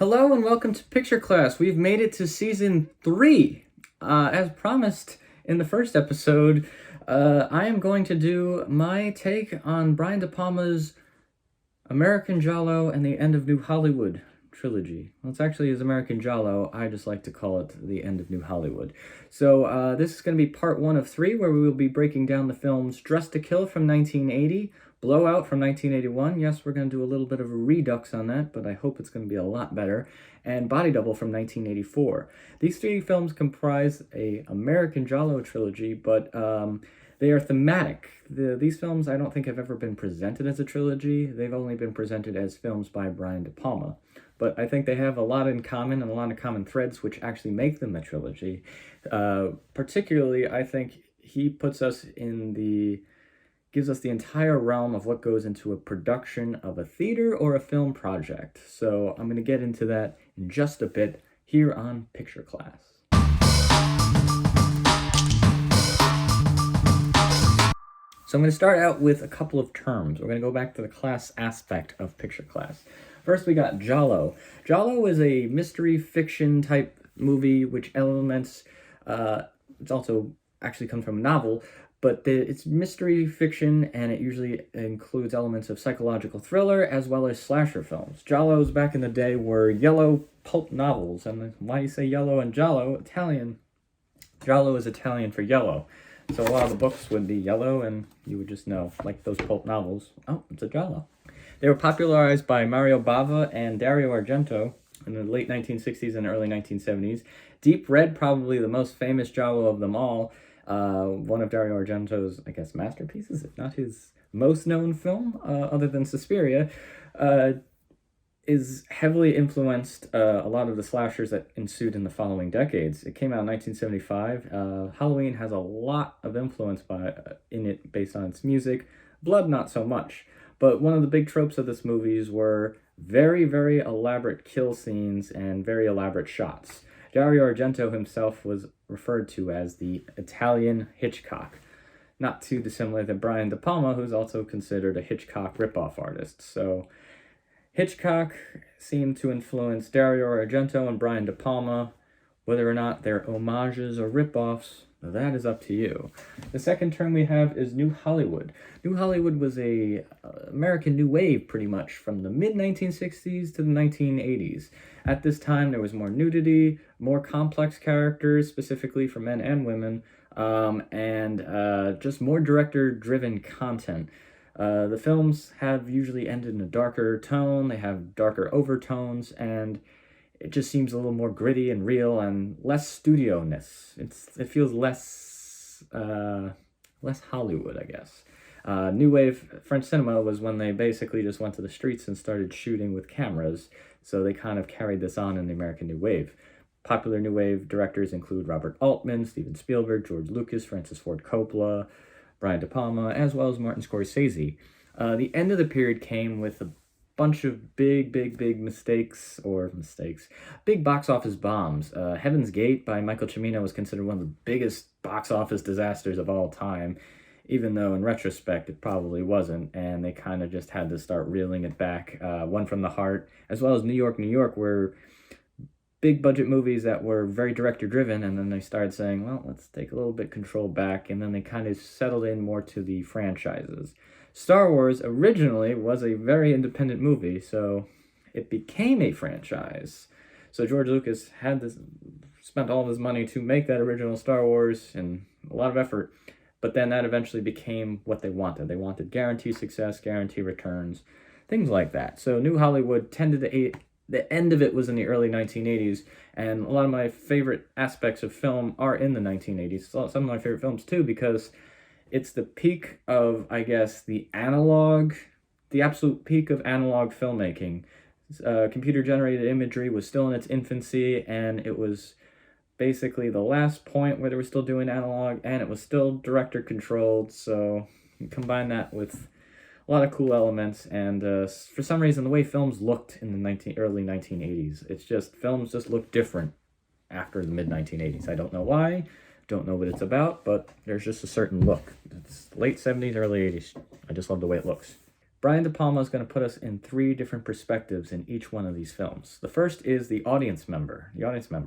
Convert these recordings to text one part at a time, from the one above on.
Hello and welcome to Picture Class. We've made it to season 3. As promised in the first episode, I am going to do my take on Brian De Palma's American Giallo and the End of New Hollywood trilogy. Well, it's actually his American Giallo. I just like to call it the End of New Hollywood. So this is going to be part 1 of 3, where we will be breaking down the films Dressed to Kill from 1980, Blowout from 1981. Yes, we're going to do a little bit of a redux on that, but I hope it's going to be a lot better. And Body Double from 1984. These 3 films comprise a American Giallo trilogy, but they are thematic. These films I don't think have ever been presented as a trilogy. They've only been presented as films by Brian De Palma. But I think they have a lot in common and a lot of common threads which actually make them a trilogy. Particularly, I think he puts us gives us the entire realm of what goes into a production of a theater or a film project. So I'm going to get into that in just a bit here on Picture Class. So I'm going to start out with a couple of terms. We're going to go back to the class aspect of Picture Class. First, we got Giallo. Giallo is a mystery fiction type movie which elements, it's also actually comes from a novel, but it's mystery fiction, and it usually includes elements of psychological thriller as well as slasher films. Giallos back in the day were yellow pulp novels, and why do you say yellow and Giallo? Italian. Giallo is Italian for yellow. So a lot of the books would be yellow, and you would just know, like those pulp novels, oh, it's a Giallo. They were popularized by Mario Bava and Dario Argento in the late 1960s and early 1970s. Deep Red, probably the most famous Giallo of them all, one of Dario Argento's, I guess, masterpieces, if not his most known film, other than Suspiria, is heavily influenced a lot of the slashers that ensued in the following decades. It came out in 1975. Halloween has a lot of influence in it based on its music. Blood, not so much. But one of the big tropes of this movies were very, very elaborate kill scenes and very elaborate shots. Dario Argento himself was referred to as the Italian Hitchcock, not too dissimilar to Brian De Palma, who's also considered a Hitchcock ripoff artist. So Hitchcock seemed to influence Dario Argento and Brian De Palma. Whether or not they're homages or ripoffs, that is up to you. The second term we have is New Hollywood. New Hollywood was a American New Wave, pretty much, from the mid-1960s to the 1980s. At this time, there was more nudity, more complex characters, specifically for men and women, and just more director-driven content. The films have usually ended in a darker tone, they have darker overtones, and it just seems a little more gritty and real and less studio-ness. It feels less Hollywood, I guess. New Wave French cinema was when they basically just went to the streets and started shooting with cameras, so they kind of carried this on in the American New Wave. Popular New Wave directors include Robert Altman, Steven Spielberg, George Lucas, Francis Ford Coppola, Brian De Palma, as well as Martin Scorsese. The end of the period came with a bunch of big box office bombs. Heaven's Gate by Michael Cimino was considered one of the biggest box office disasters of all time, even though in retrospect it probably wasn't, and they kind of just had to start reeling it back. One from the Heart, as well as New York, were big budget movies that were very director driven, and then they started saying, well, let's take a little bit control back, and then they kind of settled in more to the franchises. Star Wars originally was a very independent movie, so it became a franchise. So George Lucas spent all of his money to make that original Star Wars and a lot of effort, but then that eventually became what they wanted. They wanted guaranteed success, guaranteed returns, things like that. So New Hollywood the end of it was in the early 1980s, and a lot of my favorite aspects of film are in the 1980s. So some of my favorite films too, because it's the peak of, I guess, the absolute peak of analog filmmaking. Computer-generated imagery was still in its infancy, and it was basically the last point where they were still doing analog, and it was still director-controlled, so you combine that with a lot of cool elements, and for some reason, the way films looked in the early 1980s, films just looked different after the mid-1980s. I don't know why. Don't know what it's about, but there's just a certain look. It's late 70s, early 80s. I just love the way it looks. Brian De Palma is going to put us in 3 different perspectives in each one of these films. The first is the audience member.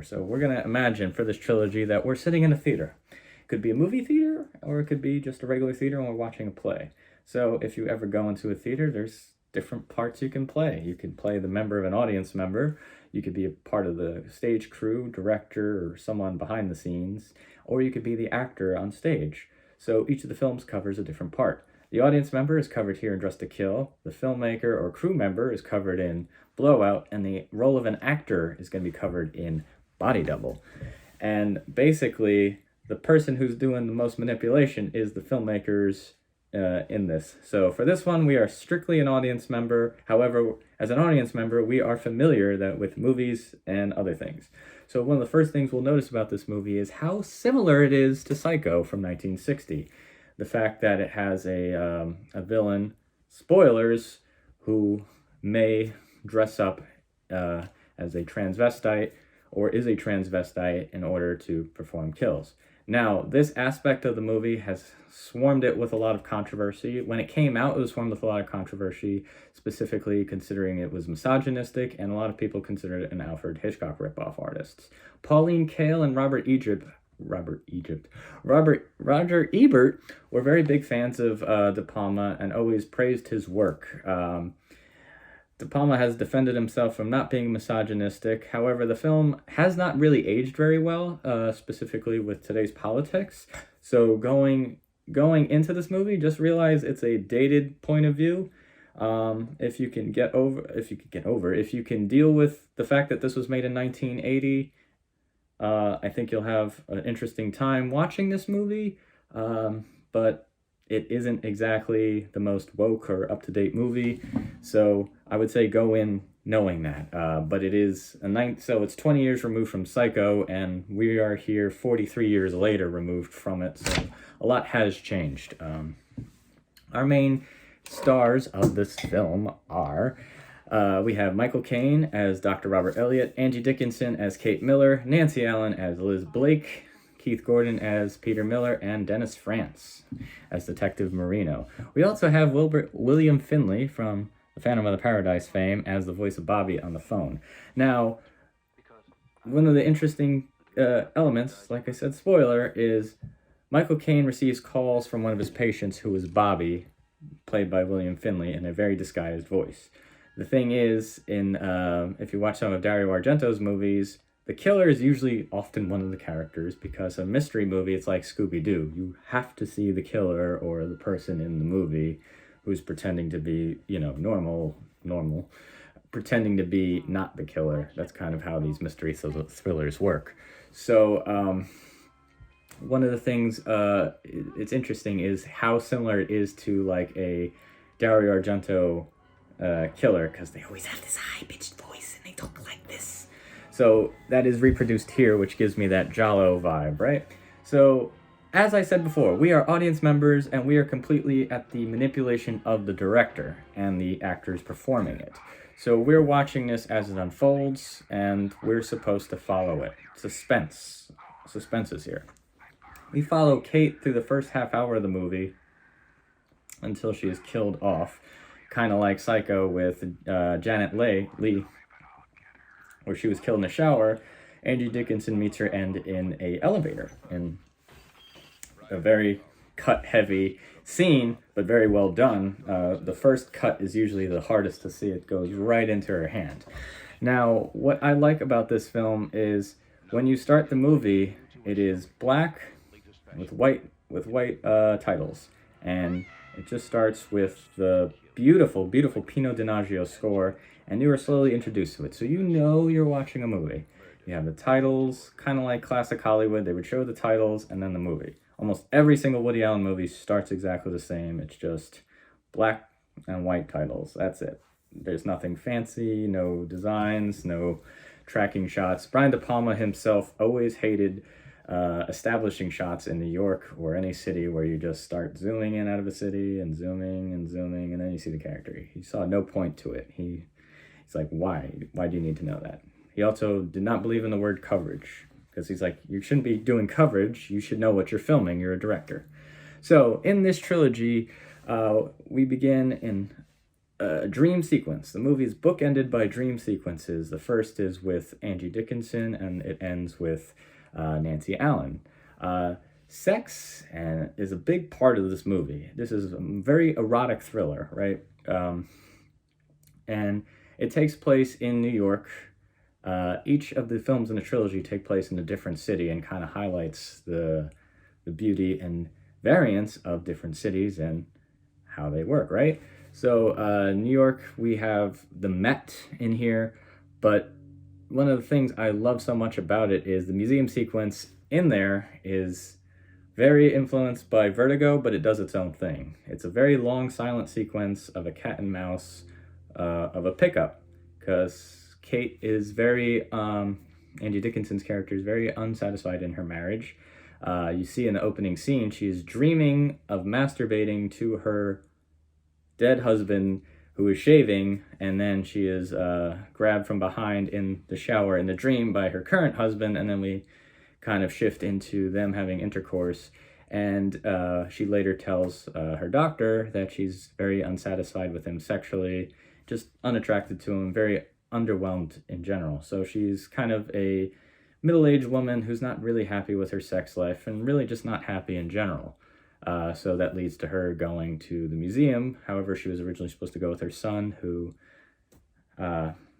So we're going to imagine for this trilogy that we're sitting in a theater. It could be a movie theater, or it could be just a regular theater and we're watching a play. So if you ever go into a theater, there's different parts you can play. You can play the member of an audience member. You could be a part of the stage crew, director, or someone behind the scenes, or you could be the actor on stage. So each of the films covers a different part. The audience member is covered here in Dressed to Kill. The filmmaker or crew member is covered in Blowout, and the role of an actor is going to be covered in Body Double. And basically, the person who's doing the most manipulation is the filmmakers in this. So for this one, we are strictly an audience member. However, as an audience member, we are familiar with movies and other things. So one of the first things we'll notice about this movie is how similar it is to Psycho from 1960. The fact that it has a villain, spoilers, who may dress up as a transvestite or is a transvestite in order to perform kills. Now, this aspect of the movie has swarmed it with a lot of controversy. When it came out, it was swarmed with a lot of controversy, specifically considering it was misogynistic, and a lot of people considered it an Alfred Hitchcock ripoff artist. Pauline Kael and Roger Ebert were very big fans of De Palma and always praised his work. De Palma has defended himself from not being misogynistic. However, the film has not really aged very well, specifically with today's politics. So going into this movie, just realize it's a dated point of view. If you can deal with the fact that this was made in 1980, I think you'll have an interesting time watching this movie. But it isn't exactly the most woke or up-to-date movie, so I would say go in knowing that. But it is so it's 20 years removed from Psycho, and we are here 43 years later removed from it, so a lot has changed. Our main stars of this film are, we have Michael Caine as Dr. Robert Elliott, Angie Dickinson as Kate Miller, Nancy Allen as Liz Blake, Keith Gordon as Peter Miller, and Dennis France as Detective Marino. We also have William Finley from the Phantom of the Paradise fame as the voice of Bobby on the phone. Now, one of the interesting elements, like I said, spoiler, is Michael Caine receives calls from one of his patients who is Bobby, played by William Finley, in a very disguised voice. The thing is, if you watch some of Dario Argento's movies, the killer is usually often one of the characters, because a mystery movie, it's like Scooby-Doo. You have to see the killer or the person in the movie who's pretending to be, normal, pretending to be not the killer. That's kind of how these mystery thrillers work. So, one of the things it's interesting is how similar it is to like a Dario Argento killer, because they always have this high-pitched voice and they talk like this. So that is reproduced here, which gives me that Giallo vibe, right? So, as I said before, we are audience members, and we are completely at the manipulation of the director and the actors performing it. So we're watching this as it unfolds, and we're supposed to follow it. Suspense is here. We follow Kate through the first half hour of the movie until she is killed off, kind of like Psycho with Janet Leigh, where she was killed in a shower. Angie Dickinson meets her end in a elevator, in a very cut-heavy scene, but very well done. The first cut is usually the hardest to see. It goes right into her hand. Now, what I like about this film is when you start the movie, it is black with white titles, and it just starts with the beautiful, beautiful Pino Donaggio score, and you are slowly introduced to it. So you know you're watching a movie. You have the titles, kind of like classic Hollywood. They would show the titles and then the movie. Almost every single Woody Allen movie starts exactly the same. It's just black and white titles. That's it. There's nothing fancy, no designs, no tracking shots. Brian De Palma himself always hated establishing shots in New York or any city where you just start zooming in out of a city and zooming, and then you see the character. He saw no point to it. He's like, why do you need to know that? He also did not believe in the word coverage, because he's like, you shouldn't be doing coverage, you should know what you're filming, you're a director. So in this trilogy, we begin in dream sequence. The movie is bookended by dream sequences. The first is with Angie Dickinson, and it ends with Nancy Allen. Sex is a big part of this movie. This is a very erotic thriller, right? And it takes place in New York. Each of the films in the trilogy take place in a different city and kind of highlights the beauty and variance of different cities and how they work, right? So New York, we have the Met in here, but one of the things I love so much about it is the museum sequence in there is very influenced by Vertigo, but it does its own thing. It's a very long silent sequence of a cat and mouse of a pickup, because Kate is very, Angie Dickinson's character is very unsatisfied in her marriage. You see in the opening scene, she's dreaming of masturbating to her dead husband who is shaving, and then she is grabbed from behind in the shower in the dream by her current husband, and then we kind of shift into them having intercourse, and she later tells her doctor that she's very unsatisfied with him sexually, just unattracted to him, very underwhelmed in general. So she's kind of a middle-aged woman who's not really happy with her sex life and really just not happy in general. So that leads to her going to the museum. However, she was originally supposed to go with her son, who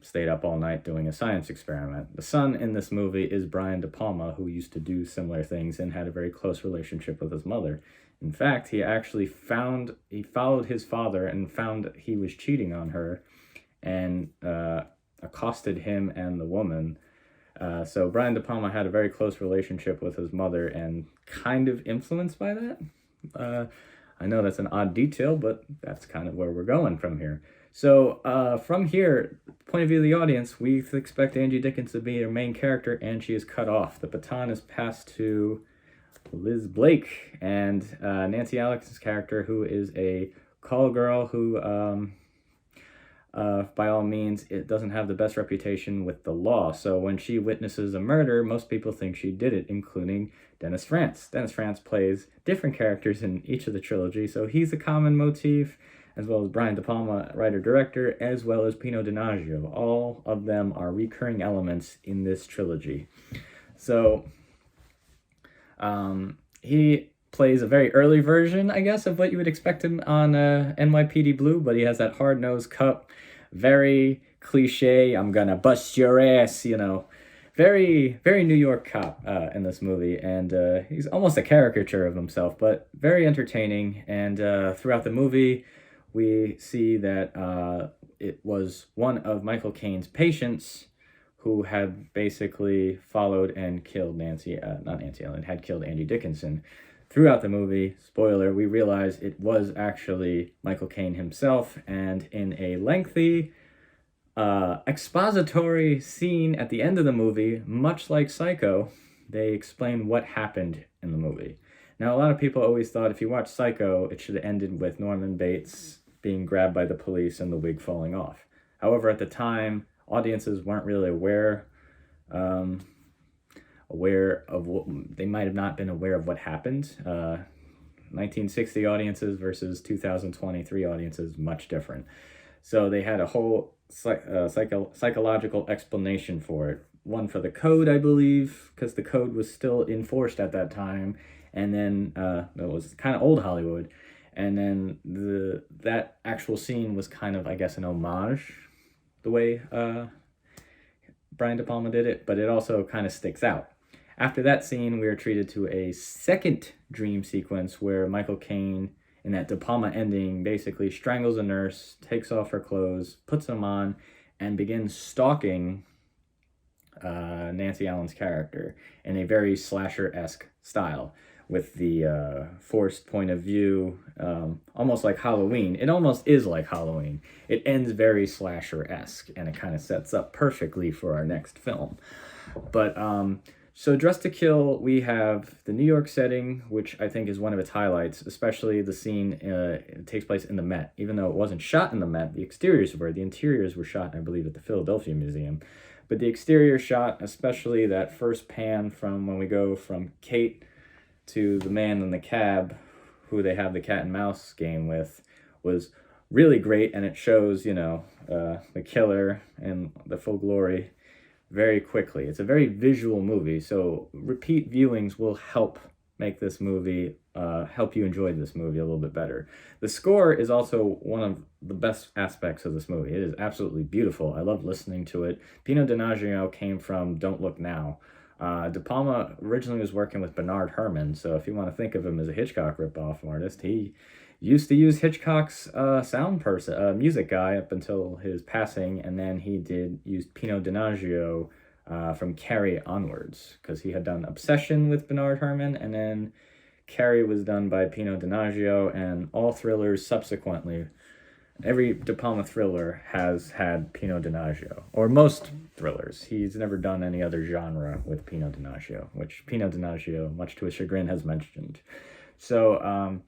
stayed up all night doing a science experiment. The son in this movie is Brian De Palma, who used to do similar things and had a very close relationship with his mother. In fact, he actually followed his father and found he was cheating on her, and accosted him and the woman. So Brian De Palma had a very close relationship with his mother and kind of influenced by that. I know that's an odd detail, but that's kind of where we're going from here. So from here, point of view of the audience, we expect Angie Dickinson to be our main character, and she is cut off. The baton is passed to Liz Blake and Nancy Alex's character, who is a call girl who, by all means, it doesn't have the best reputation with the law. So when she witnesses a murder, most people think she did it, including Dennis Franz. Dennis Franz plays different characters in each of the trilogy, so he's a common motif, as well as Brian De Palma, writer-director, as well as Pino Donaggio. All of them are recurring elements in this trilogy. So he plays a very early version, I guess, of what you would expect him on NYPD Blue, but he has that hard-nosed cup, very cliche, I'm gonna bust your ass, very, very New York cop in this movie, and he's almost a caricature of himself, but very entertaining. And throughout the movie, we see that it was one of Michael Caine's patients who had basically followed and killed had killed Angie Dickinson. Throughout the movie, spoiler, we realize it was actually Michael Caine himself, and in a lengthy expository scene at the end of the movie, much like Psycho, they explain what happened in the movie. Now, a lot of people always thought if you watch Psycho, it should have ended with Norman Bates being grabbed by the police and the wig falling off. However, at the time, audiences weren't really aware of what they might have not been aware of what happened. 1960 audiences versus 2023 audiences, much different. So they had a whole psychological explanation for it. One for the code, I believe, because the code was still enforced at that time, and then it was kind of old Hollywood. And then that actual scene was kind of, I guess, an homage, the way Brian De Palma did it, but it also kind of sticks out. After that scene, we are treated to a second dream sequence where Michael Caine, in that De Palma ending, basically strangles a nurse, takes off her clothes, puts them on, and begins stalking Nancy Allen's character in a very slasher-esque style, with the forced point of view, almost like Halloween. It almost is like Halloween. It ends very slasher-esque, and it kind of sets up perfectly for our next film. But so Dress to Kill, we have the New York setting, which I think is one of its highlights, especially the scene it takes place in the Met. Even though it wasn't shot in the Met, the interiors were shot, I believe, at the Philadelphia Museum. But the exterior shot, especially that first pan from when we go from Kate to the man in the cab, who they have the cat and mouse game with, was really great, and it shows, the killer and the full glory very quickly. It's a very visual movie, so repeat viewings will help make this movie, help you enjoy this movie a little bit better. The score is also one of the best aspects of this movie. It is absolutely beautiful. I love listening to it. Pino Donaggio came from Don't Look Now. De Palma originally was working with Bernard Herrmann, so if you want to think of him as a Hitchcock ripoff artist, he used to use Hitchcock's music guy up until his passing, and then he did use Pino Donaggio from Carrie onwards, because he had done Obsession with Bernard Herrmann, and then Carrie was done by Pino Donaggio, and all thrillers subsequently, every De Palma thriller has had Pino Donaggio, or most thrillers. He's never done any other genre with Pino Donaggio, which Pino Donaggio, much to his chagrin, has mentioned. So,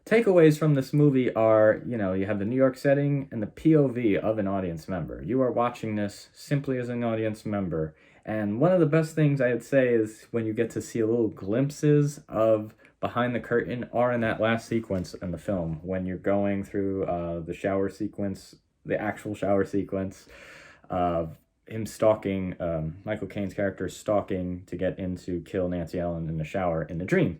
takeaways from this movie are, you have the New York setting and the POV of an audience member. You are watching this simply as an audience member. And one of the best things I'd say is when you get to see little glimpses of behind the curtain are in that last sequence in the film, when you're going through the shower sequence, the actual shower sequence of him stalking, Michael Caine's character stalking to get in to kill Nancy Ellen in the shower in the dream.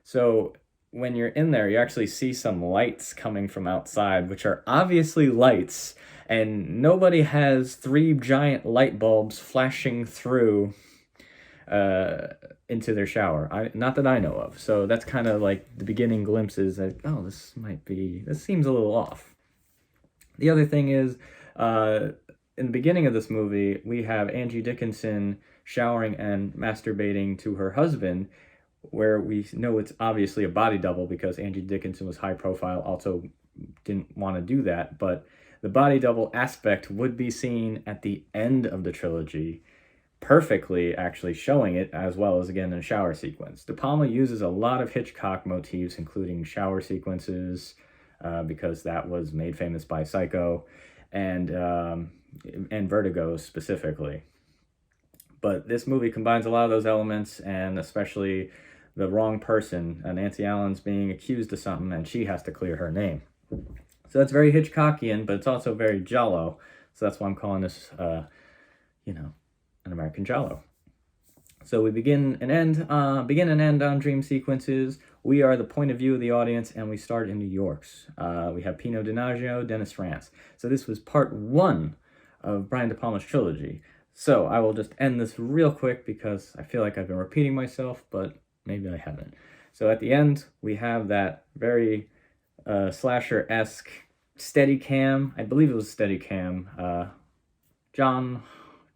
So when you're in there, you actually see some lights coming from outside, which are obviously lights, and nobody has 3 giant light bulbs flashing through into their shower. Not that I know of. So that's kind of like the beginning glimpses that, this seems a little off. The other thing is, in the beginning of this movie, we have Angie Dickinson showering and masturbating to her husband, where we know it's obviously a body double because Angie Dickinson was high profile, also didn't want to do that, but the body double aspect would be seen at the end of the trilogy, perfectly actually showing it, as well as again in a shower sequence. De Palma uses a lot of Hitchcock motifs, including shower sequences, because that was made famous by Psycho and Vertigo specifically. But this movie combines a lot of those elements, and especially the wrong person. Nancy Allen's being accused of something, and she has to clear her name. So that's very Hitchcockian, but it's also very Giallo. So that's why I'm calling this, an American Giallo. So we begin and end on dream sequences. We are the point of view of the audience, and we start in New York. We have Pino Donaggio, Dennis Franz. So this was part 1 of Brian De Palma's trilogy. So I will just end this real quick because I feel like I've been repeating myself, but maybe I haven't. So at the end, we have that very slasher-esque Steadicam. I believe it was Steadicam. John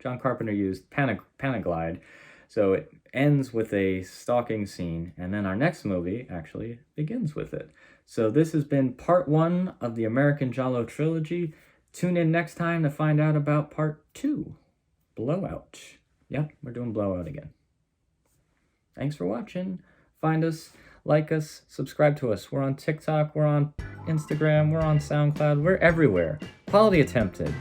Carpenter used Panaglide. So it ends with a stalking scene, and then our next movie actually begins with it. So this has been part 1 of the American Giallo trilogy. Tune in next time to find out about part 2. Blowout. Yep, we're doing Blowout again. Thanks for watching. Find us, like us, subscribe to us. We're on TikTok, we're on Instagram, we're on SoundCloud, we're everywhere. Quality Attempted.